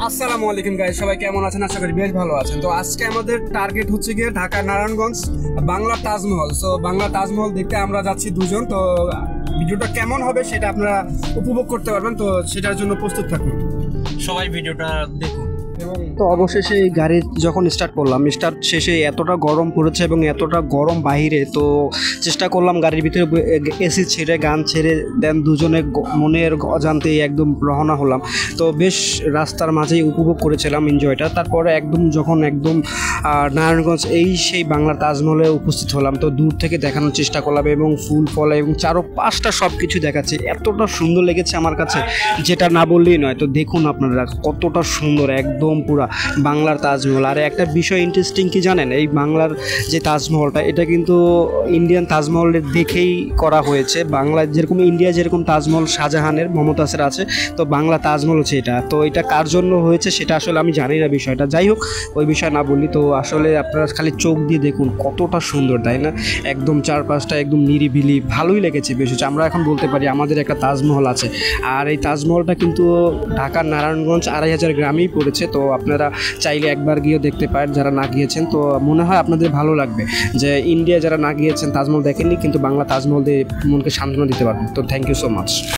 আসসালামু আলাইকুম গাইস, সবাই কেমন আছেন? আশা করি বেশ ভালো আছেন। তো আজকে আমাদের টার্গেট হচ্ছে গিয়ে ঢাকা নারায়ণগঞ্জ বাংলা তাজমহল। তো বাংলা তাজমহল দেখতে আমরা যাচ্ছি দুজন। তো ভিডিওটা কেমন হবে সেটা আপনারা উপভোগ করতে পারবেন, তো সেটার জন্য প্রস্তুত থাকুন। সবাই ভিডিওটা দেখুন। তো অবশেষে গাড়ি যখন স্টার্ট করলাম, স্টার্ট শেষে এতটা গরম পড়েছে এবং এতটা গরম বাহিরে, তো চেষ্টা করলাম গাড়ির ভিতরে এসি ছেড়ে গান ছেড়ে দেন দুজনে মনের অজান্তে একদম রওনা হলাম। তো বেশ রাস্তার মাঝেই উপভোগ করেছিলাম এনজয়টা। তারপরে যখন নারায়ণগঞ্জ সেই বাংলার তাজমহলে উপস্থিত হলাম, তো দূর থেকে দেখানোর চেষ্টা করলাম এবং ফুল ফল এবং চারপাশটা সব কিছু দেখাচ্ছে। এতটা সুন্দর লেগেছে আমার কাছে, যেটা না বললেই নয়। তো দেখুন আপনারা কতটা সুন্দর, একদম পুরা বাংলার তাজমহল। আর একটা বিষয় ইন্টারেস্টিং কি জানেন, এই বাংলার যে তাজমহলটা, এটা কিন্তু ইন্ডিয়ান তাজমহলের দেখেই করা হয়েছে। ইন্ডিয়া যেরকম তাজমহল শাহজাহানের, মমতাজের আছে, তো বাংলা তাজমহল হচ্ছে এটা। তো এটা কার জন্য হয়েছে সেটা আসলে আমি জানি না বিষয়টা, যাই হোক ওই বিষয় না বললি। তো আসলে আপনারা খালি চোখ দিয়ে দেখুন কতটা সুন্দর, তাই না? একদম চারপাশটা একদম নিরিবিলি, ভালোই লেগেছে বেশ। আমরা এখন বলতে পারি আমাদের একটা তাজমহল আছে। আর এই তাজমহলটা কিন্তু ঢাকার নারায়ণগঞ্জ 2500 গ্রামেই পড়েছে। তো আপনারা চাইলে একবার গিয়েও দেখতে পারেন যারা না গিয়েছেন। তো মনে হয় আপনাদের ভালো লাগবে যে ইন্ডিয়া যারা না গিয়েছেন, তাজমহল দেখেননি, কিন্তু বাংলা তাজমহল দিয়ে মনকে সান্ত্বনা দিতে পারবেন। তো থ্যাংক ইউ সো মাচ।